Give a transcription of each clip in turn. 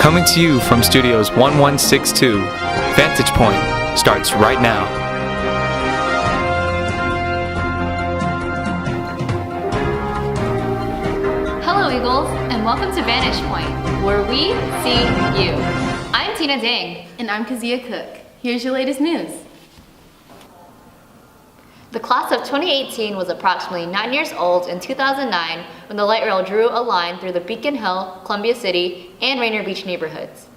Coming to you from Studios 1162, Vantage Point starts right now. Hello Eagles, and welcome to Vantage Point, where we see you. I'm Tina Dang. And I'm Kazia Cook. Here's your latest news. The class of 2018 was approximately 9 years old in 2009 when the light rail drew a line through the Beacon Hill, Columbia City, and Rainier Beach neighborhoods.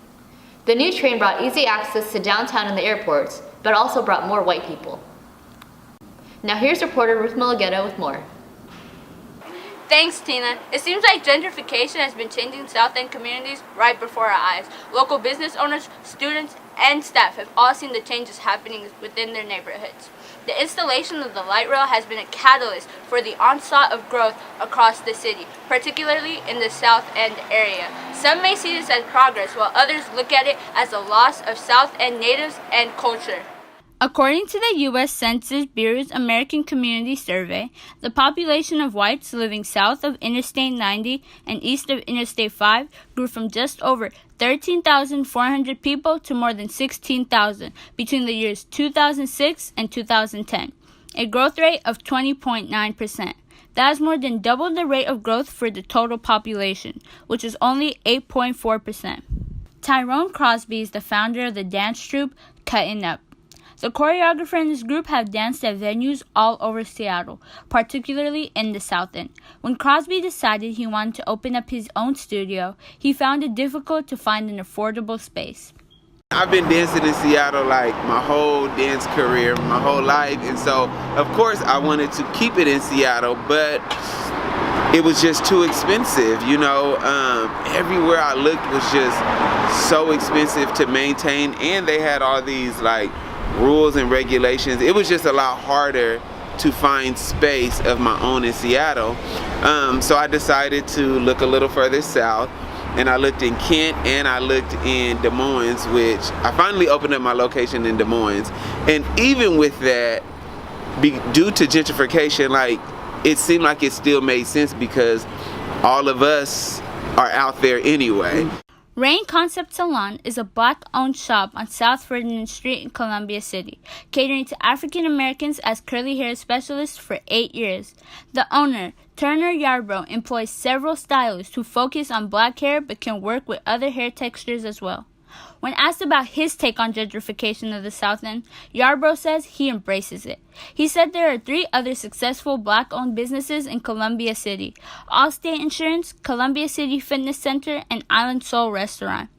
The new train brought easy access to downtown and the airports, but also brought more white people. Now here's reporter Ruth Mulugeta with more. Thanks, Tina. It seems like gentrification has been changing South End communities right before our eyes. Local business owners, students, and staff have all seen the changes happening within their neighborhoods. The installation of the light rail has been a catalyst for the onslaught of growth across the city, particularly in the South End area. Some may see this as progress, while others look at it as a loss of South End natives and culture. According to the U.S. Census Bureau's American Community Survey, the population of whites living south of Interstate 90 and east of Interstate 5 grew from just over 13,400 people to more than 16,000 between the years 2006 and 2010, a growth rate of 20.9%. That is more than double the rate of growth for the total population, which is only 8.4%. Tyrone Crosby is the founder of the dance troupe Cuttin' Up. The choreographer and his group have danced at venues all over Seattle, particularly in the South End. When Crosby decided he wanted to open up his own studio, he found it difficult to find an affordable space. I've been dancing in Seattle like my whole dance career, my whole life, and so of course I wanted to keep it in Seattle, but it was just too expensive, everywhere I looked was just so expensive to maintain, and they had all these rules and regulations. It was just a lot harder to find space of my own in Seattle. So I decided to look a little further south, and I looked in Kent and I looked in Des Moines, which I finally opened up my location in Des Moines. And even with that, due to gentrification, it seemed like it still made sense because all of us are out there anyway. Rain Concept Salon is a black-owned shop on South Ferdinand Street in Columbia City, catering to African Americans as curly hair specialist for 8 years. The owner, Turner Yarbrough, employs several stylists who focus on black hair but can work with other hair textures as well. When asked about his take on gentrification of the South End, Yarbrough says he embraces it. He said there are 3 other successful black-owned businesses in Columbia City: Allstate Insurance, Columbia City Fitness Center, and Island Soul Restaurant.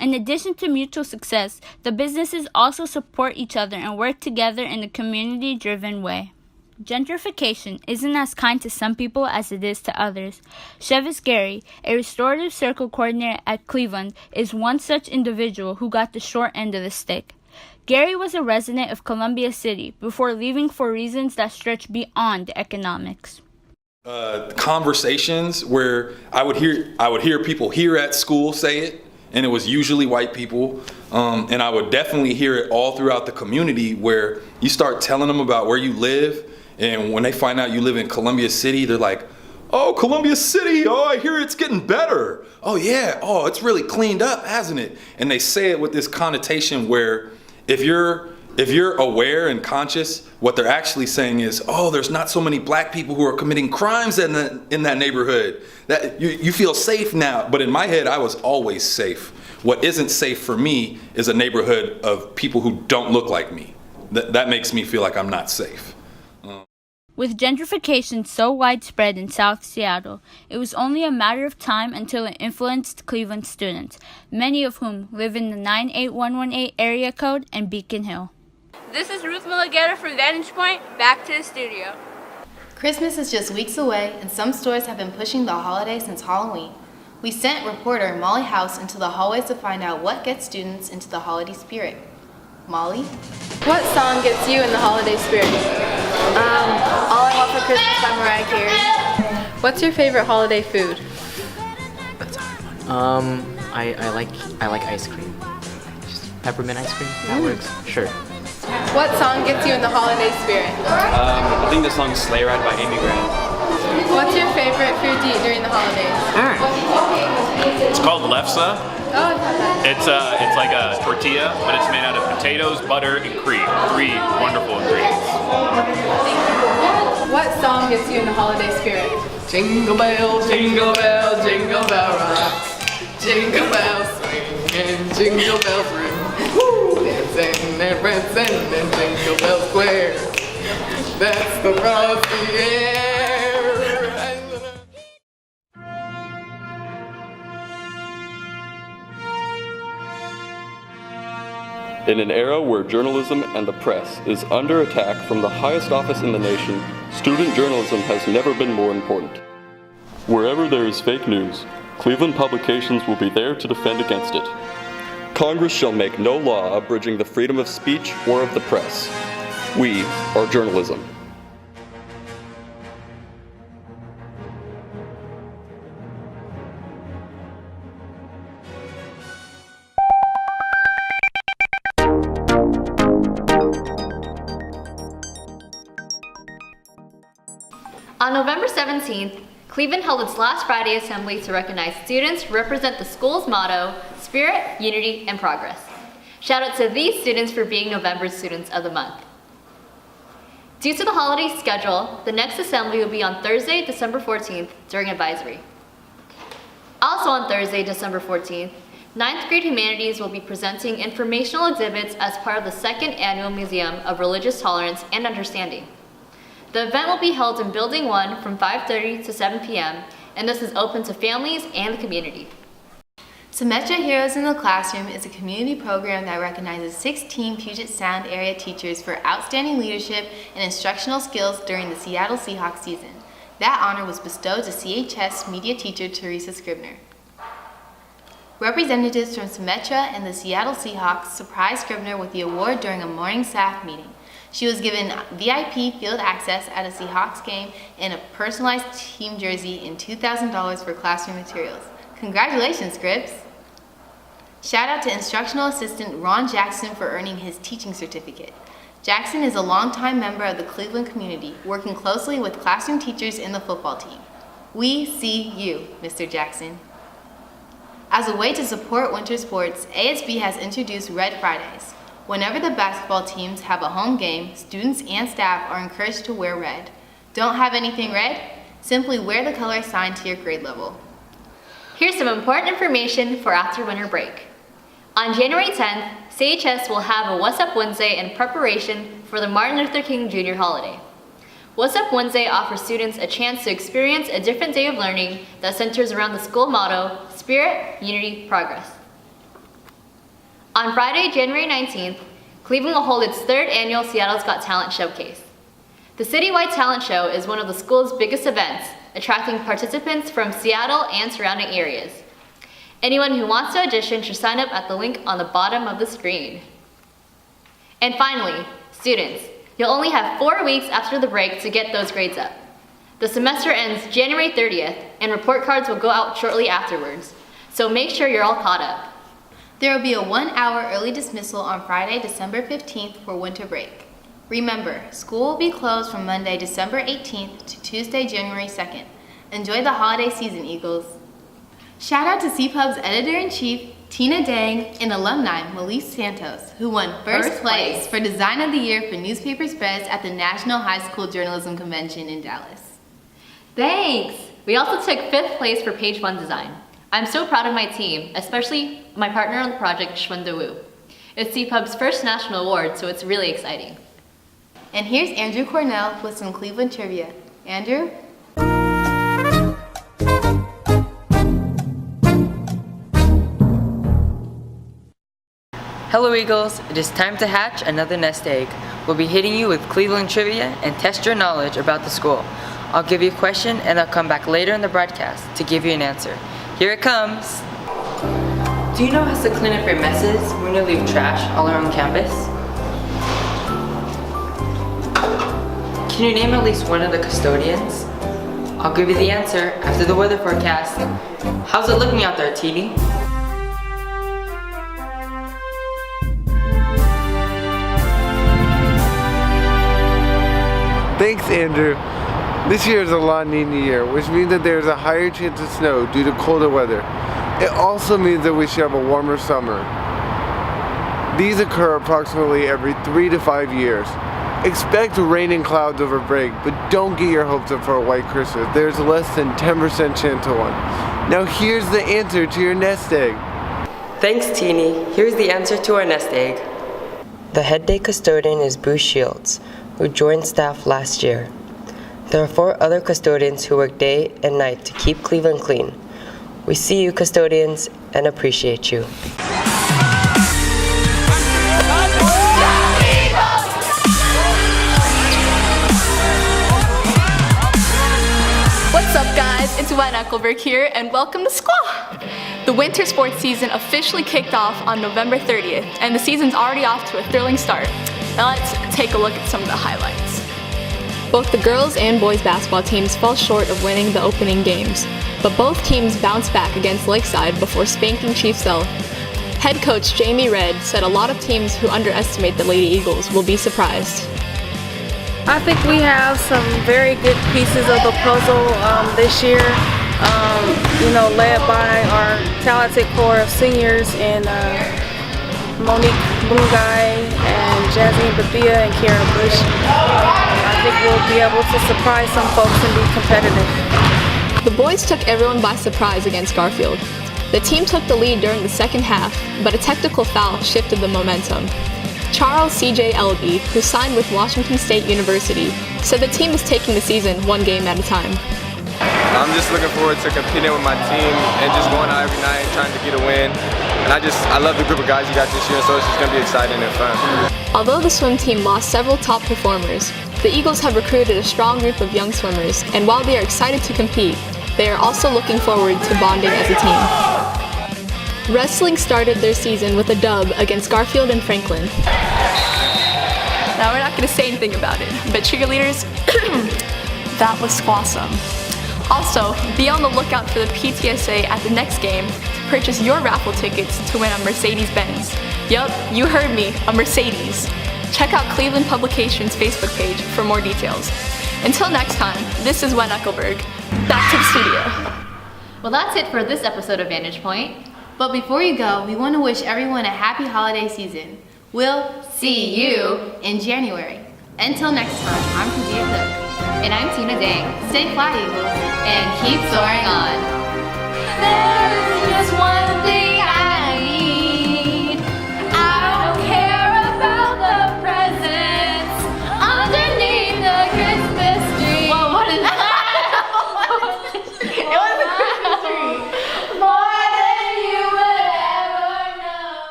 In addition to mutual success, the businesses also support each other and work together in a community-driven way. Gentrification isn't as kind to some people as it is to others. Chevis Gary, a restorative circle coordinator at Cleveland, is one such individual who got the short end of the stick. Gary was a resident of Columbia City before leaving for reasons that stretch beyond economics. Conversations where I would hear people here at school say it, and it was usually white people, and I would definitely hear it all throughout the community where you start telling them about where you live. And when they find out you live in Columbia City, they're like, "Oh, Columbia City, oh, I hear it's getting better. Oh yeah, oh, it's really cleaned up, hasn't it?" And they say it with this connotation where if you're aware and conscious, what they're actually saying is, "Oh, there's not so many black people who are committing crimes in that neighborhood. That you feel safe now." But in my head, I was always safe. What isn't safe for me is a neighborhood of people who don't look like me. That makes me feel like I'm not safe. With gentrification so widespread in South Seattle, it was only a matter of time until it influenced Cleveland students, many of whom live in the 98118 area code and Beacon Hill. This is Ruth Mulugeta from Vantage Point. Back to the studio. Christmas is just weeks away, and some stores have been pushing the holiday since Halloween. We sent reporter Molly House into the hallways to find out what gets students into the holiday spirit. Molly? What song gets you in the holiday spirit? All I Want for Christmas by Mariah Carey. What's your favorite holiday food? That's a hard one. I like ice cream. Just peppermint ice cream. That works. Sure. What song gets you in the holiday spirit? I think the song Sleigh Ride by Amy Grant. What's your favorite food to eat during the holidays? It's called lefse. Oh, I've had that. It's like a tortilla, but it's made out of potatoes, butter, and cream. 3 wonderful ingredients. What song gets you in the holiday spirit? Jingle bells, jingle bells, jingle bell rocks. Jingle bells swing and jingle bells ring. Woo! Dancing and prancing and jingle bell square. That's the frosty air. In an era where journalism and the press is under attack from the highest office in the nation, student journalism has never been more important. Wherever there is fake news, Cleveland Publications will be there to defend against it. Congress shall make no law abridging the freedom of speech or of the press. We are journalism. On November 17th, Cleveland held its last Friday assembly to recognize students who represent the school's motto, Spirit, Unity, and Progress. Shout out to these students for being November's Students of the Month. Due to the holiday schedule, the next assembly will be on Thursday, December 14th during advisory. Also on Thursday, December 14th, 9th grade humanities will be presenting informational exhibits as part of the 2nd Annual Museum of Religious Tolerance and Understanding. The event will be held in Building 1 from 5:30 to 7 p.m., and this is open to families and the community. Symetra Heroes in the Classroom is a community program that recognizes 16 Puget Sound area teachers for outstanding leadership and instructional skills during the Seattle Seahawks season. That honor was bestowed to CHS media teacher Teresa Scribner. Representatives from Symetra and the Seattle Seahawks surprised Scribner with the award during a morning staff meeting. She was given VIP field access at a Seahawks game and a personalized team jersey and $2,000 for classroom materials. Congratulations, Scribs! Shout out to instructional assistant Ron Jackson for earning his teaching certificate. Jackson is a longtime member of the Cleveland community, working closely with classroom teachers and the football team. We see you, Mr. Jackson. As a way to support winter sports, ASB has introduced Red Fridays. Whenever the basketball teams have a home game, students and staff are encouraged to wear red. Don't have anything red? Simply wear the color assigned to your grade level. Here's some important information for after winter break. On January 10th, CHS will have a What's Up Wednesday in preparation for the Martin Luther King Jr. holiday. What's Up Wednesday offers students a chance to experience a different day of learning that centers around the school motto, Spirit, Unity, Progress. On Friday, January 19th, Cleveland will hold its 3rd annual Seattle's Got Talent Showcase. The citywide talent show is one of the school's biggest events, attracting participants from Seattle and surrounding areas. Anyone who wants to audition should sign up at the link on the bottom of the screen. And finally, students, you'll only have 4 weeks after the break to get those grades up. The semester ends January 30th, and report cards will go out shortly afterwards, so make sure you're all caught up. There will be a 1-hour early dismissal on Friday, December 15th for winter break. Remember, school will be closed from Monday, December 18th to Tuesday, January 2nd. Enjoy the holiday season, Eagles. Shout out to CPUB's Editor-in-Chief, Tina Dang, and alumni, Melise Santos, who won first place for Design of the Year for newspaper spreads at the National High School Journalism Convention in Dallas. Thanks! We also took 5th place for Page 1 Design. I'm so proud of my team, especially my partner on the project, Shwenda Wu. It's CPUB's first national award, so it's really exciting. And here's Andrew Cornell with some Cleveland trivia. Andrew? Hello Eagles, it is time to hatch another nest egg. We'll be hitting you with Cleveland trivia and test your knowledge about the school. I'll give you a question and I'll come back later in the broadcast to give you an answer. Here it comes! Do you know how to clean up your messes when you leave trash all around campus? Can you name at least one of the custodians? I'll give you the answer after the weather forecast. How's it looking out there, Teeny? Thanks, Andrew. This year is a La Nina year, which means that there is a higher chance of snow due to colder weather. It also means that we should have a warmer summer. These occur approximately every 3 to 5 years. Expect rain and clouds over break, but don't get your hopes up for a white Christmas. There's less than 10% chance of one. Now here's the answer to your nest egg. Thanks, Teeny. Here's the answer to our nest egg. The head day custodian is Bruce Shields, who joined staff last year. There are 4 other custodians who work day and night to keep Cleveland clean. We see you, custodians, and appreciate you. What's up, guys? It's Wet Eckelberg here, and welcome to Squaw! The winter sports season officially kicked off on November 30th, and the season's already off to a thrilling start. Now let's take a look at some of the highlights. Both the girls and boys basketball teams fell short of winning the opening games, but both teams bounced back against Lakeside before spanking Chiefs South. Head coach Jamie Redd said a lot of teams who underestimate the Lady Eagles will be surprised. I think we have some very good pieces of the puzzle this year, led by our talented core of seniors in Monique Bungai and Jasmine Bethia and Karen Bush. I think we'll be able to surprise some folks and be competitive. The boys took everyone by surprise against Garfield. The team took the lead during the second half, but a technical foul shifted the momentum. Charles C.J. Elby, who signed with Washington State University, said the team is taking the season one game at a time. I'm just looking forward to competing with my team and just going out every night trying to get a win. And I love the group of guys you got this year, so it's just going to be exciting and fun. Although the swim team lost several top performers, the Eagles have recruited a strong group of young swimmers, and while they are excited to compete, they are also looking forward to bonding as a team. Wrestling started their season with a dub against Garfield and Franklin. Now we're not going to say anything about it, but cheerleaders, that was squawsome. Also, be on the lookout for the PTSA at the next game to purchase your raffle tickets to win a Mercedes-Benz. Yup, you heard me, a Mercedes. Check out Cleveland Publications' Facebook page for more details. Until next time, this is Wen Eckelberg. Back to the studio. Well, that's it for this episode of Vantage Point. But before you go, we want to wish everyone a happy holiday season. We'll see you in January. Until next time, I'm Kazia Cook. And I'm Tina Dang. Stay fly, Eagles. And keep soaring on.